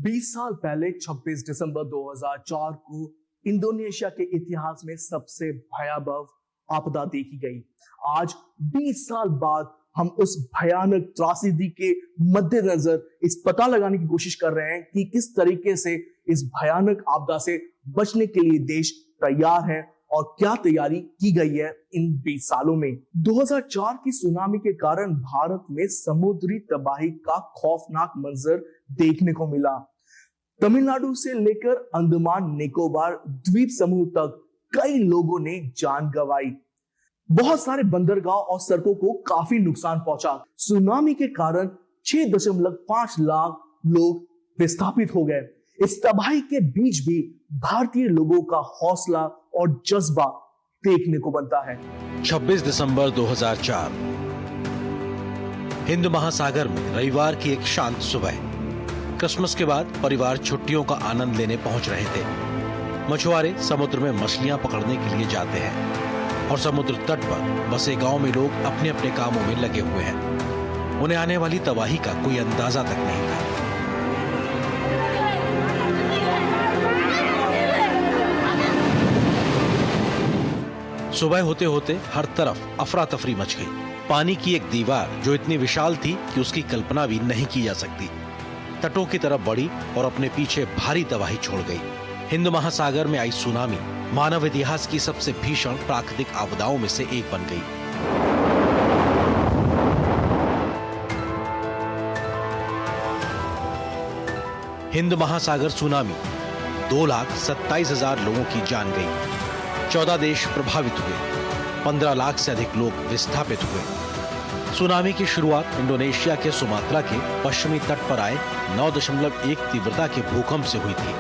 20 साल पहले 26 दिसंबर 2004 को इंडोनेशिया के इतिहास में सबसे भयावह आपदा देखी गई। आज 20 साल बाद हम उस भयानक त्रासदी के मद्देनजर इस पता लगाने की कोशिश कर रहे हैं कि किस तरीके से इस भयानक आपदा से बचने के लिए देश तैयार है और क्या तैयारी की गई है इन 20 सालों में। 2004 की सुनामी के कारण भारत में समुद्री तबाही का खौफनाक मंजर देखने को मिला। तमिलनाडु से लेकर अंडमान निकोबार द्वीप समूह तक कई लोगों ने जान गंवाई। बहुत सारे बंदरगाह और सड़कों को काफी नुकसान पहुंचा। सुनामी के कारण 6.5 लाख लोग विस्थापित हो गए। इस तबाही के बीच भी भारतीय लोगों का हौसला और जज्बा देखने को बनता है। 26 दिसंबर 2004 हिंद महासागर में रविवार की एक शांत सुबह। क्रिसमस के बाद परिवार छुट्टियों का आनंद लेने पहुंच रहे थे। मछुआरे समुद्र में मछलियां पकड़ने के लिए जाते हैं और समुद्र तट पर बसे गांव में लोग अपने अपने कामों में लगे हुए हैं। उन्हें आने वाली तबाही का कोई अंदाजा तक नहीं था। सुबह होते होते हर तरफ अफरा तफरी मच गई। पानी की एक दीवार जो इतनी विशाल थी कि उसकी कल्पना भी नहीं की जा सकती, तटों की तरफ बढ़ी और अपने पीछे भारी तबाही छोड़ गई। हिंद महासागर में आई सुनामी मानव इतिहास की सबसे भीषण प्राकृतिक आपदाओं में से एक बन गई। हिंद महासागर सुनामी 2,27,000 लोगों की जान गई। 14 देश प्रभावित हुए। 15 लाख से अधिक लोग विस्थापित हुए। सुनामी की शुरुआत इंडोनेशिया के सुमात्रा के पश्चिमी तट पर आए 9.1 तीव्रता के भूकंप से हुई थी,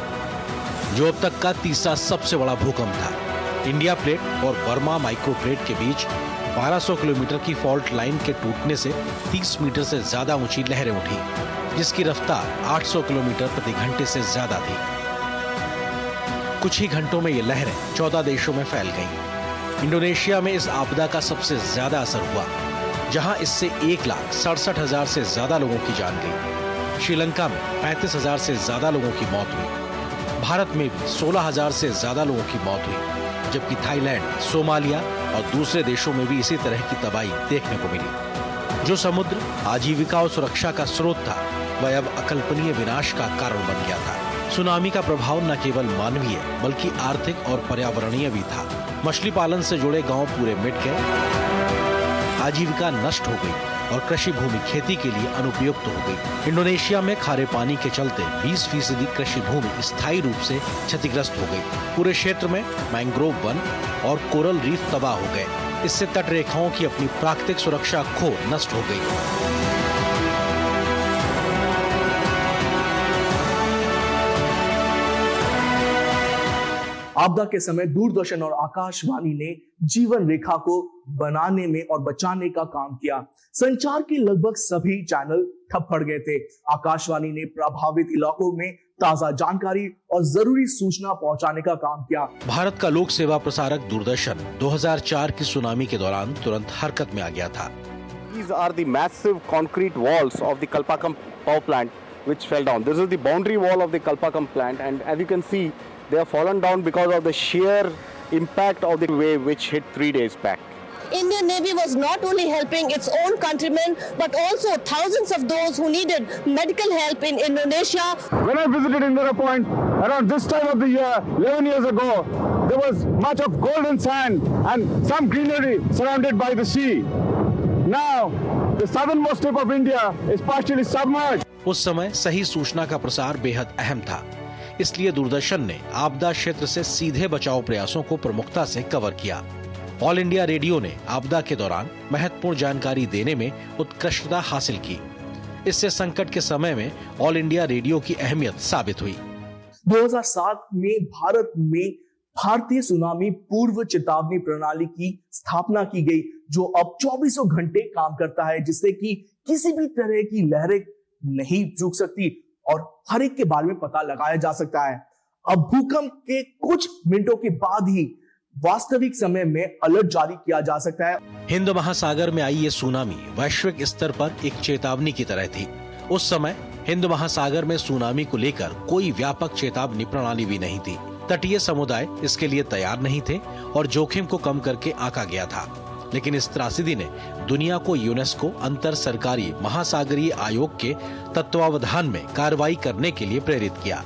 जो अब तक का तीसरा सबसे बड़ा भूकंप था। इंडिया प्लेट और बर्मा माइक्रो प्लेट के बीच 1200 किलोमीटर की फॉल्ट लाइन के टूटने से 30 मीटर से ज्यादा ऊंची लहरें उठी, जिसकी रफ्तार 800 किलोमीटर प्रति घंटे से ज्यादा थी। कुछ ही घंटों में ये लहरें 14 देशों में फैल गईं। इंडोनेशिया में इस आपदा का सबसे ज्यादा असर हुआ, जहां इससे 1,67,000 से ज्यादा लोगों की जान गई। श्रीलंका में 35,000 से ज्यादा लोगों की मौत हुई। भारत में भी 16,000 से ज्यादा लोगों की मौत हुई, जबकि थाईलैंड, सोमालिया और दूसरे देशों में भी इसी तरह की तबाही देखने को मिली। जो समुद्र आजीविका और सुरक्षा का स्रोत था, वह अब अकल्पनीय विनाश का कारण बन गया था। सुनामी का प्रभाव न केवल मानवीय बल्कि आर्थिक और पर्यावरणीय भी था। मछली पालन से जुड़े गांव पूरे मिट गए, आजीविका नष्ट हो गई और कृषि भूमि खेती के लिए अनुपयुक्त हो गई। इंडोनेशिया में खारे पानी के चलते 20% कृषि भूमि स्थायी रूप से क्षतिग्रस्त हो गई। पूरे क्षेत्र में मैंग्रोव वन और कोरल रीफ तबाह हो गए। इससे तट रेखाओं की अपनी प्राकृतिक सुरक्षा खो नष्ट हो गई। आपदा के समय दूरदर्शन और आकाशवाणी ने जीवन रेखा को बनाने में और बचाने का काम किया। संचार के लगभग सभी चैनल ठप पड़ गए थे। आकाशवाणी ने प्रभावित इलाकों में ताजा जानकारी और जरूरी सूचना पहुंचाने का काम किया। भारत का लोक सेवा प्रसारक दूरदर्शन 2004 की सुनामी के दौरान तुरंत हरकत में आ गया था। These are the massive concrete walls of the Kalpakkam power plant which fell down. This is the boundary wall of the Kalpakkam plant, and as you can see, they have fallen down because of the sheer impact of the wave which hit 3 days back. Indian Navy was not only helping its own countrymen, but also thousands of those who needed medical help in Indonesia. When I visited Indira Point around this time of the year, 11 years ago, there was much of golden sand and some greenery surrounded by the sea. Now, the southernmost tip of India is partially submerged. उस समय सही सूचना का प्रसार बेहद अहम था, इसलिए दूरदर्शन ने आपदा क्षेत्र से सीधे बचाव प्रयासों को प्रमुखता से कवर किया। ऑल इंडिया रेडियो ने आपदा के दौरान महत्वपूर्ण जानकारी देने में उत्कृष्टता हासिल की। इससे संकट के समय में ऑल इंडिया रेडियो की अहमियत साबित हुई। 2007 में भारत में भारतीय सुनामी पूर्व चेतावनी प्रणाली की स्थापना की गई, जो अब 24 घंटे काम करता है, जिससे कि किसी भी तरह की लहरें नहीं चूक सकती और हर एक के बारे में पता लगाया जा सकता है। अब भूकंप के कुछ मिनटों के बाद ही वास्तविक समय में अलर्ट जारी किया जा सकता है। हिंद महासागर में आई ये सुनामी वैश्विक स्तर पर एक चेतावनी की तरह थी। उस समय हिंद महासागर में सुनामी को लेकर कोई व्यापक चेतावनी प्रणाली भी नहीं थी। तटीय समुदाय इसके लिए तैयार नहीं थे और जोखिम को कम करके आंका गया था। लेकिन इस त्रासदी ने दुनिया को यूनेस्को अंतर सरकारी महासागरीय आयोग के तत्वावधान में कार्रवाई करने के लिए प्रेरित किया।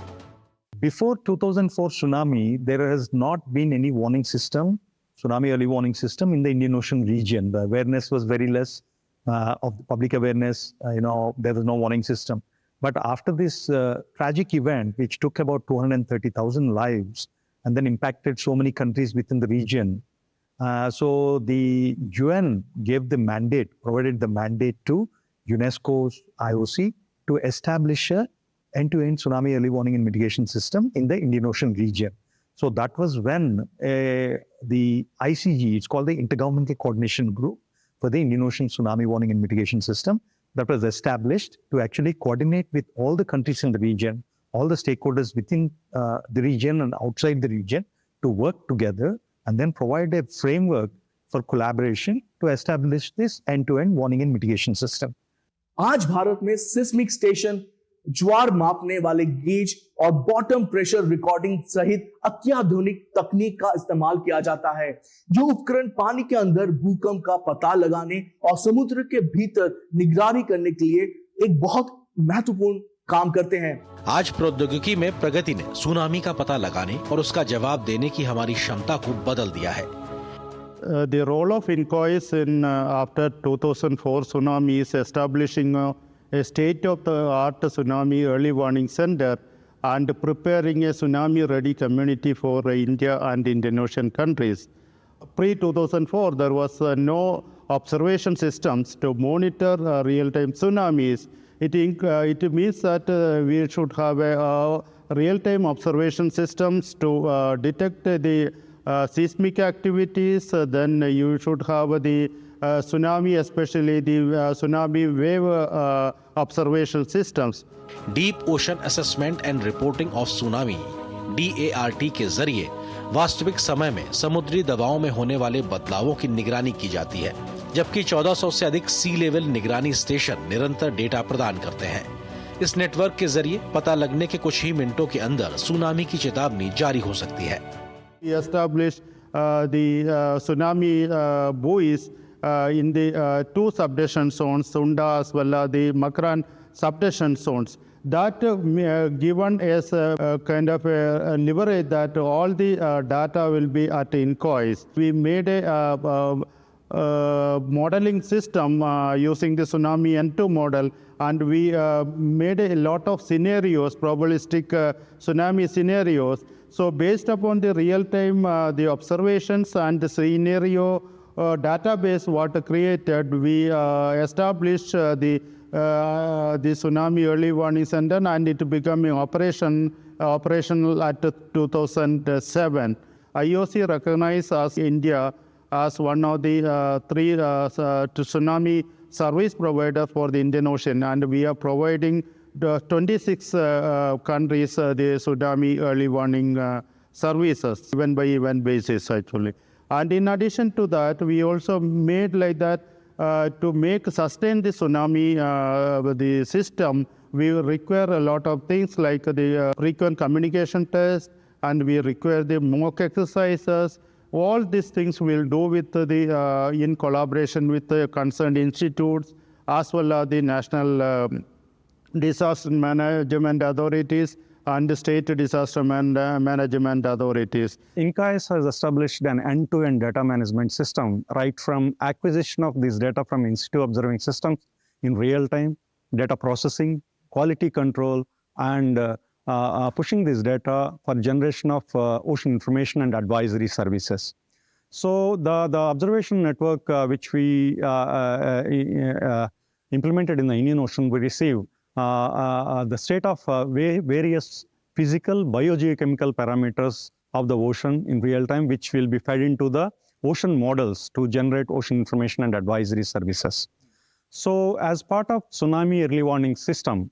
Before 2004 tsunami, there has not been any warning system, tsunami early warning system in the Indian Ocean region. The awareness was very less of the public awareness. There was no warning system. But after this tragic event, which took about 230,000 lives and then impacted so many countries within the region, so the UN gave the mandate, provided the mandate to UNESCO's IOC to establish a end-to-end tsunami early warning and mitigation system in the Indian Ocean region. So that was when the ICG, it's called the Intergovernmental Coordination Group for the Indian Ocean Tsunami Warning and Mitigation System, that was established to actually coordinate with all the countries in the region, all the stakeholders within the region and outside the region to work together and then provide a framework for collaboration to establish this end-to-end warning and mitigation system. आज भारत में seismic station, ज्वार मापने वाले gauge और bottom pressure recording सहित अत्याधुनिक तकनीक का इस्तेमाल किया जाता है। जो उपकरण पानी के अंदर भूकंप का पता लगाने और समुद्र के भीतर निगरानी करने के लिए एक बहुत महत्वपूर्ण काम करते हैं। आज प्रौद्योगिकी में प्रगति ने सुनामी का पता लगाने और उसका जवाब देने की हमारी क्षमता को बदल दिया है। The role of INCOIS in after 2004 tsunami is establishing a state-of-the-art tsunami early warning center and preparing a tsunami-ready community for India and Indian Ocean countries. Pre-2004, there was no observation systems to monitor real-time tsunamis. It means that we should have a real-time observation systems to detect the seismic activities. Then you should have the tsunami, especially the tsunami wave observation systems. Deep ocean assessment and reporting of tsunami DART के जरिए वास्तविक समय में समुद्री दबाव में होने वाले बदलावों की निगरानी की जाती है, जबकि 1400 से अधिक सी लेवल निगरानी स्टेशन निरंतर डेटा प्रदान करते हैं। इस नेटवर्क के जरिए पता लगने के कुछ ही मिनटों के अंदर सुनामी की चेतावनी जारी हो सकती है। We established the tsunami buoys in the two subduction zones, Sunda as well as the Makran subduction zones. That given as a kind of a leverage that all the data will be at INCOIS. We made a modeling system using the tsunami N2 model, and we made a lot of scenarios, probabilistic tsunami scenarios. So based upon the real-time the observations and the scenario database what created, we established the tsunami early warning center, and it became operational at 2007. IOC recognized as India as one of the three tsunami service providers for the Indian Ocean, and we are providing the 26 countries the tsunami early warning services, event by event basis actually. And in addition to that, we also made like that to sustain the tsunami the system, we require a lot of things like the frequent communication test, and we require the mock exercises. All these things we'll do with the in collaboration with the concerned institutes as well as the national disaster management authorities and the state disaster management authorities. INCOIS has established an end-to-end data management system, right from acquisition of this data from in-situ observing systems in real time, data processing, quality control, and pushing this data for generation of ocean information and advisory services. So the observation network which we implemented in the Indian Ocean, we receive the state of various physical, biogeochemical parameters of the ocean in real time, which will be fed into the ocean models to generate ocean information and advisory services. So as part of tsunami early warning system,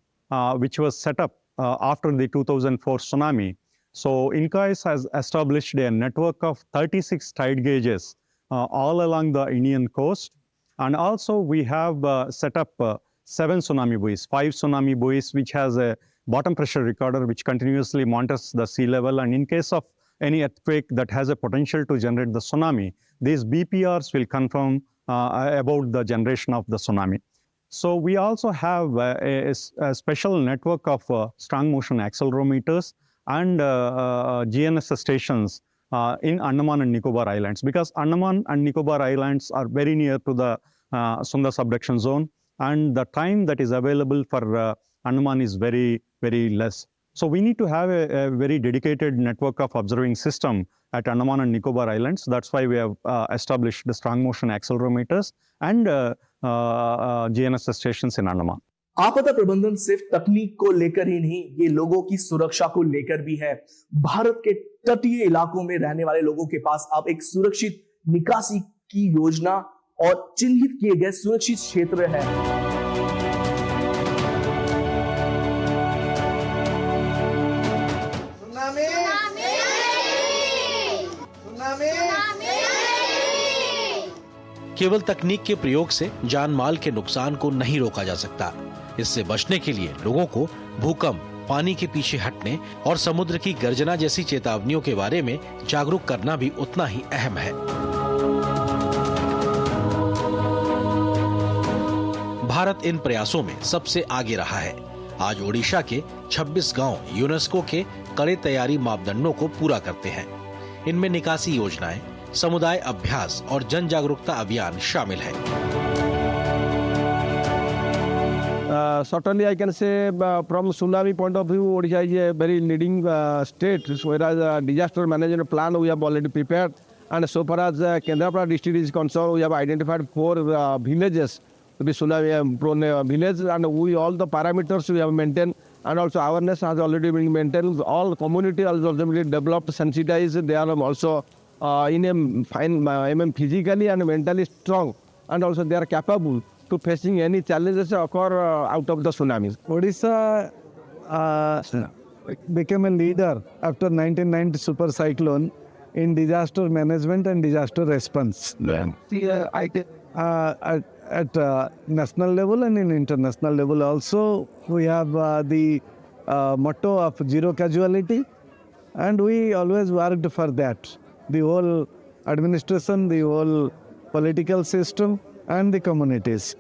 which was set up after the 2004 tsunami, so INCOIS has established a network of 36 tide gauges all along the Indian coast. And also we have set up 7 tsunami buoys, 5 tsunami buoys, which has a bottom pressure recorder which continuously monitors the sea level, and in case of any earthquake that has a potential to generate the tsunami, these BPRs will confirm about the generation of the tsunami. So we also have a special network of strong motion accelerometers and GNSS stations in Andaman and Nicobar Islands, because Andaman and Nicobar Islands are very near to the Sunda subduction zone, and the time that is available for Andaman is very, very less. So we need to have a very dedicated network of observing system at Andaman and Nicobar Islands. That's why we have established the strong motion accelerometers and GNSS stations in Andaman. आपदा प्रबंधन सिर्फ तकनीक को लेकर ही नहीं, ये लोगों की सुरक्षा को लेकर भी है। भारत के तटीय इलाकों में रहने वाले लोगों के पास अब एक सुरक्षित निकासी की योजना और चिन्हित किए गए सुरक्षित क्षेत्र है। केवल तकनीक के प्रयोग से जान माल के नुकसान को नहीं रोका जा सकता। इससे बचने के लिए लोगों को भूकंप, पानी के पीछे हटने और समुद्र की गर्जना जैसी चेतावनियों के बारे में जागरूक करना भी उतना ही अहम है। भारत इन प्रयासों में सबसे आगे रहा है। आज ओडिशा के 26 गांव यूनेस्को के कड़े तैयारी मापदंडों को पूरा करते हैं। इनमें निकासी योजनाएं, समुदाय अभ्यास और जन जागरूकता अभियान शामिल है। Certainly, I can say from tsunami point of view, Odisha is a very leading state. Whereas disaster management plan we have already prepared, and so far as Kendrapara district is concerned, we have identified 4 villages to be tsunami prone village, and all the parameters we have maintained, and also awareness has already been maintained. All community has also been developed, sensitized. They are also in a fine physically and mentally strong, and also they are capable to facing any challenges occur out of the tsunamis. Odisha became a leader after 1990 super cyclone in disaster management and disaster response. At national level and in international level also, we have the motto of zero casualty, and we always worked for that. The whole administration, the whole political system, and the communities.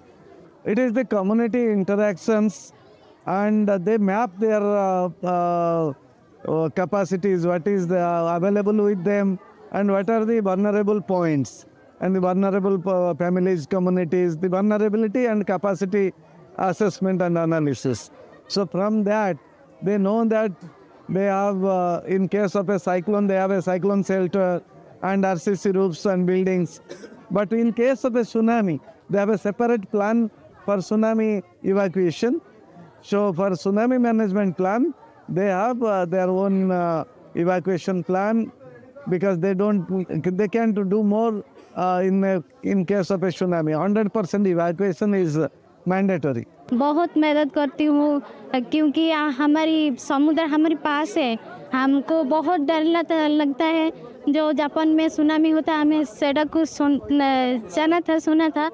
It is the community interactions, and they map their capacities, what is available with them, and what are the vulnerable points, and the vulnerable families, communities, the vulnerability and capacity assessment and analysis. So from that, they know that they have, in case of a cyclone, they have a cyclone shelter and RCC roofs and buildings. But in case of a tsunami, they have a separate plan for tsunami evacuation. So for tsunami management plan, they have their own evacuation plan, because they can't do more in case of a tsunami. 100% evacuation is mandatory. बहुत मदद करती हूँ, क्योंकि हमारी समुद्र हमारे पास है। हमको बहुत डर लगता है। जो जापान में सुनामी होता है, हमें सड़क को सुना था,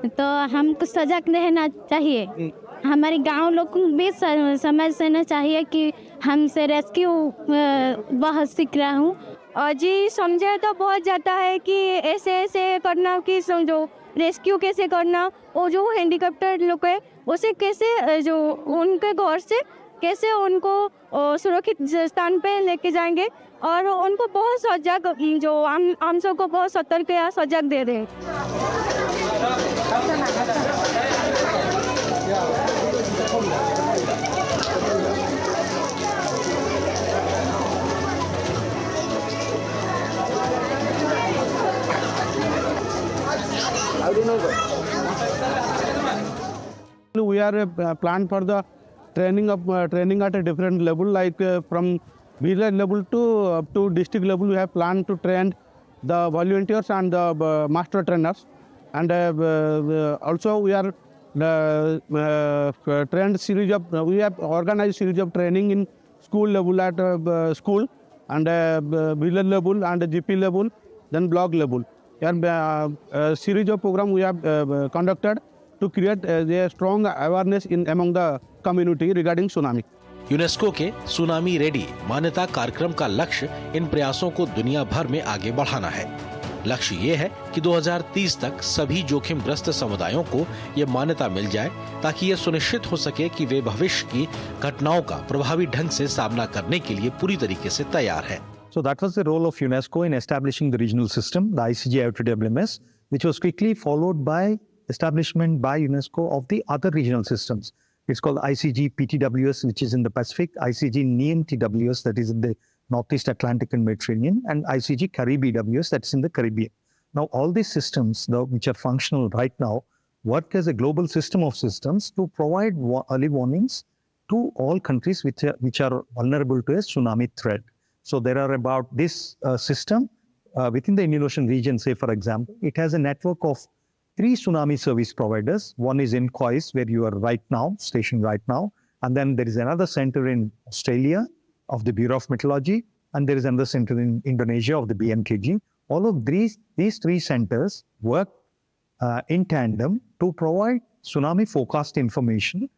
तो हमको सजग रहना चाहिए। हमारे गांव लोग को भी समझना चाहिए कि हमसे रेस्क्यू बहुत सीख रहा हूँ। और जी समझा तो बहुत जाता है कि ऐसे ऐसे करना, कि जो रेस्क्यू कैसे करना, और जो हेलीकॉप्टर लोग है उसे कैसे, जो उनके घर से कैसे उनको सुरक्षित स्थान पे लेके जाएंगे, और उनको बहुत सजग, जो हम सबको बहुत सतर्क या सजग दे रहे हैं। We are planned for the training at a different level, like from village level to up to district level. We have planned to train the volunteers and the master trainers, and also we are trained series of, we have organized series of training in school level at school, and village level and GP level, then block level. And series of program we have conducted to create a strong awareness among the community regarding tsunami. UNESCO के tsunami ready मान्यता कार्यक्रम का लक्ष्य इन प्रयासों को दुनिया भर में आगे बढ़ाना है। लक्ष्य ये है कि 2030 तक सभी जोखिमग्रस्त समुदायों को ये मान्यता मिल जाए ताकि ये सुनिश्चित हो सके कि वे भविष्य की घटनाओं का प्रभावी ढंग से सामना करने के लिए पूरी तरीके से तैयार है। So that was the role of UNESCO in establishing the regional system, the ICG IOTWMS, which was quickly followed by establishment by UNESCO of the other regional systems. It's called ICG PTWS, which is in the Pacific, ICG NEAM TWS, that is in the Northeast Atlantic and Mediterranean, and ICG CARIBWS, that's in the Caribbean. Now, all these systems, which are functional right now, work as a global system of systems to provide early warnings to all countries which are vulnerable to a tsunami threat. So there are about this system within the Indian Ocean region, say for example, it has a network of 3 tsunami service providers. One is in Kois, where you are right now, stationed right now. And then there is another center in Australia of the Bureau of Meteorology. And there is another center in Indonesia of the BMKG. All of these 3 centers work in tandem to provide tsunami forecast information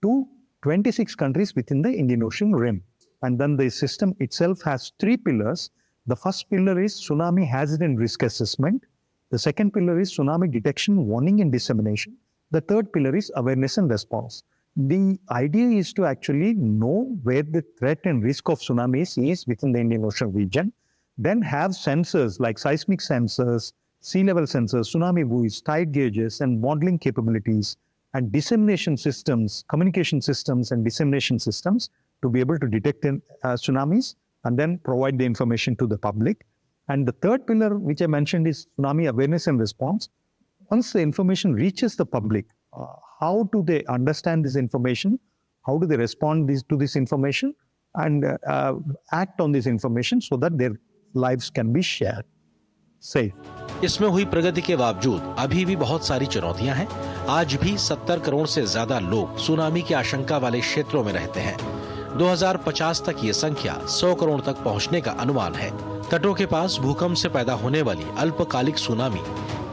to 26 countries within the Indian Ocean rim. And then the system itself has 3 pillars. The first pillar is tsunami hazard and risk assessment. The second pillar is tsunami detection, warning and dissemination. The third pillar is awareness and response. The idea is to actually know where the threat and risk of tsunamis is within the Indian Ocean region, then have sensors like seismic sensors, sea level sensors, tsunami buoys, tide gauges and modeling capabilities, and dissemination systems, communication systems and dissemination systems to be able to detect tsunamis and then provide the information to the public. And the third pillar, which I mentioned, is tsunami awareness and response. Once the information reaches the public, how do they understand this information? How do they respond to this information and act on this information so that their lives can be shared? Safe. इसमें हुई प्रगति के बावजूद अभी भी बहुत सारी चुनौतियां हैं। आज भी 70 करोड़ से ज्यादा लोग सुनामी की आशंका वाले क्षेत्रों में रहते हैं। 2050 तक ये संख्या 100 करोड़ तक पहुंचने का अनुमान है। तटों के पास भूकंप से पैदा होने वाली अल्पकालिक सुनामी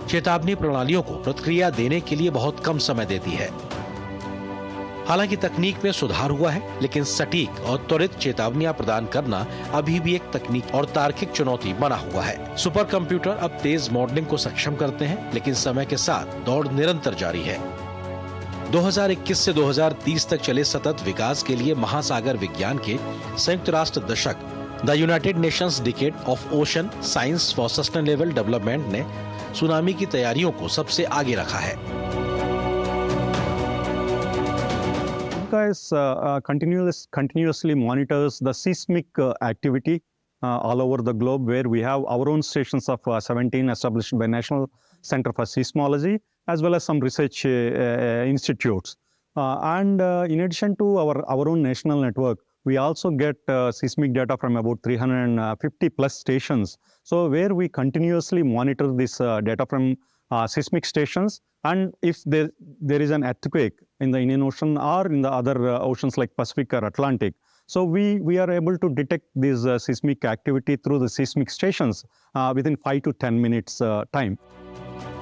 चेतावनी प्रणालियों को प्रतिक्रिया देने के लिए बहुत कम समय देती है। हालांकि तकनीक में सुधार हुआ है, लेकिन सटीक और त्वरित चेतावनियां प्रदान करना अभी भी एक तकनीक और तार्किक चुनौती बना हुआ है। सुपर कंप्यूटर अब तेज मॉडलिंग को सक्षम करते हैं, लेकिन समय के साथ दौड़ निरंतर जारी है। 2021 से 2030 तक चले सतत विकास के लिए महासागर विज्ञान के संयुक्त राष्ट्र दशक the United Nations decade of ocean science for sustainable development ने सुनामी की तैयारियों को सबसे आगे रखा है। Continuously monitors the seismic activity all over the globe, where we have our own stations of 17 established by National Center for Seismology, as well as some research institutes. And in addition to our own national network, we also get seismic data from about 350 plus stations. So where we continuously monitor this data from seismic stations, and if there is an earthquake in the Indian Ocean or in the other oceans like Pacific or Atlantic, so we are able to detect this seismic activity through the seismic stations within 5 to 10 minutes time.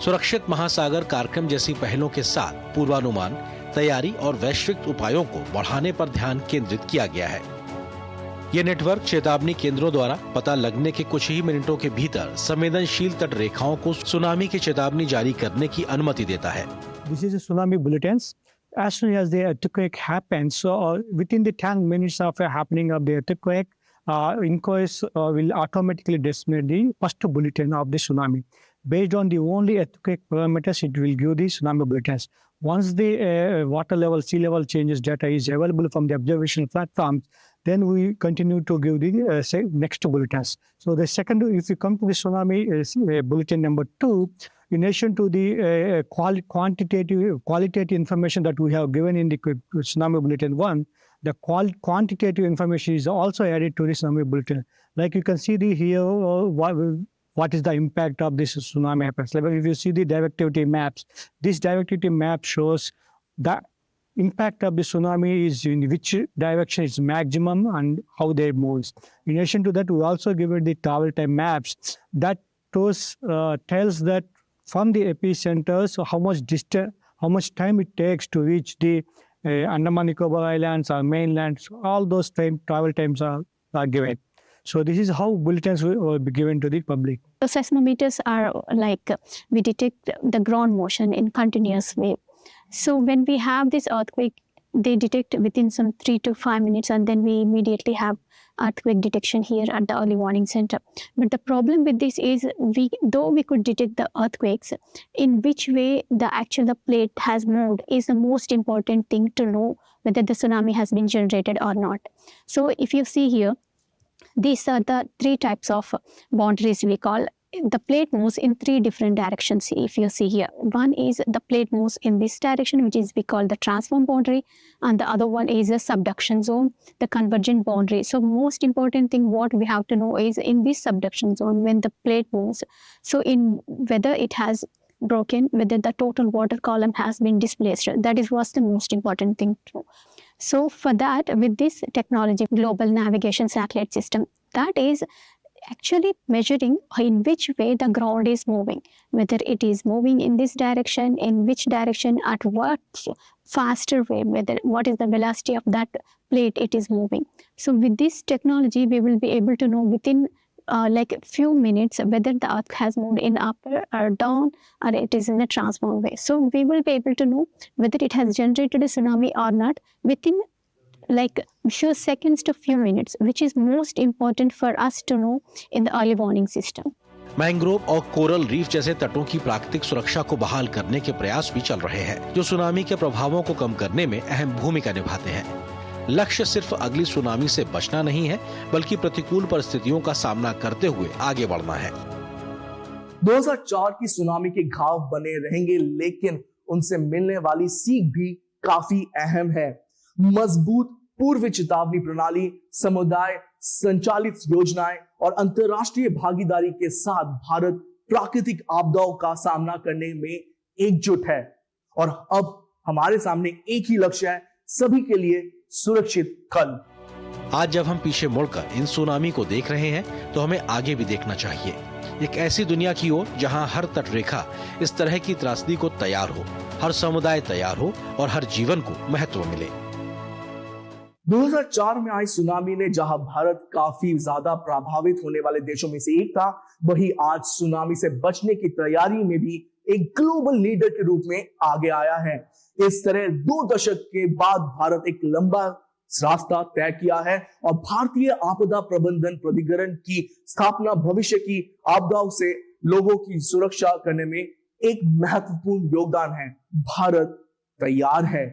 सुरक्षित महासागर कार्यक्रम जैसी पहलों के साथ पूर्वानुमान, तैयारी और वैश्विक उपायों को बढ़ाने पर ध्यान केंद्रित किया गया है। ये नेटवर्क चेतावनी केंद्रों द्वारा पता लगने के कुछ ही मिनटों के भीतर संवेदनशील तट रेखाओं को सुनामी की चेतावनी जारी करने की अनुमति देता है। This is a tsunami bulletins. As soon as the earthquake happens, so within the 10 minutes of happening of the earthquake, INCOIS will automatically display the first bulletin of the tsunami. Based on the only earthquake parameters, it will give the tsunami bulletins. Once the water level, sea level changes data is available from the observation platforms, then we continue to give the say next bulletins. So the second, if you come to the tsunami bulletin number 2, in addition to the qualitative information that we have given in the tsunami bulletin 1, the quantitative information is also added to the tsunami bulletin. Like you can see here, what is the impact of this tsunami happens. Like if you see the directivity maps, this directivity map shows the impact of the tsunami is in which direction is maximum and how they move. In addition to that, we also give it the travel time maps that tells that from the epicenter, so how much how much time it takes to reach the Andaman Nicobar Islands or mainlands. All those travel times are given. So this is how bulletins will be given to the public. The seismometers are like we detect the ground motion in continuous way. So when we have this earthquake, they detect within some 3 to 5 minutes, and then we immediately have earthquake detection here at the early warning center. But the problem with this is, though we could detect the earthquakes, in which way the plate has moved is the most important thing to know whether the tsunami has been generated or not. So if you see here, these are the 3 types of boundaries we call. The plate moves in 3 different directions. If you see here, one is the plate moves in this direction, which is we call the transform boundary, and the other one is a subduction zone, the convergent boundary. So most important thing what we have to know is in this subduction zone, when the plate moves, so in whether it has broken, whether the total water column has been displaced. That is what's the most important thing to know. So for that, with this technology, global navigation satellite system, that is actually measuring in which way the ground is moving, whether it is moving in this direction, in which direction, at what faster way, what is the velocity of that plate it is moving. So with this technology, we will be able to know within like a few minutes whether the earth has moved in up or down, or it is in a transform way. So we will be able to know whether it has generated a tsunami or not within like few seconds to few minutes, which is most important for us to know in the early warning system. Mangrove और coral reef जैसे तटों की प्राकृतिक सुरक्षा को बहाल करने के प्रयास भी चल रहे हैं, जो सुनामी के प्रभावों को कम करने में अहम भूमिका निभाते हैं। लक्ष्य सिर्फ अगली सुनामी से बचना नहीं है, बल्कि प्रतिकूल परिस्थितियों का सामना करते हुए आगे बढ़ना है। 2004 की सुनामी के घाव बने रहेंगे, लेकिन उनसे मिलने वाली सीख भी काफी अहम है। मजबूत पूर्व चेतावनी प्रणाली, समुदाय संचालित योजनाएं और अंतर्राष्ट्रीय भागीदारी के साथ भारत प्राकृतिक आपदाओं का सामना करने में एकजुट है। और अब हमारे सामने एक ही लक्ष्य है, सभी के लिए सुरक्षित कल। आज जब हम पीछे मुड़कर इन सुनामी को देख रहे हैं, तो हमें आगे भी देखना चाहिए, एक ऐसी दुनिया की ओर जहां हर तट रेखा इस तरह की त्रासदी को तैयार हो, हर समुदाय तैयार हो और हर जीवन को महत्व मिले। 2004 में आई सुनामी ने जहां भारत काफी ज्यादा प्रभावित होने वाले देशों में से एक था, वहीं आज सुनामी से बचने की तैयारी में भी एक ग्लोबल लीडर के रूप में आगे आया है। इस तरह 2 दशक के बाद भारत एक लंबा रास्ता तय किया है और भारतीय आपदा प्रबंधन प्राधिकरण की स्थापना भविष्य की आपदाओं से लोगों की सुरक्षा करने में एक महत्वपूर्ण योगदान है। भारत तैयार है।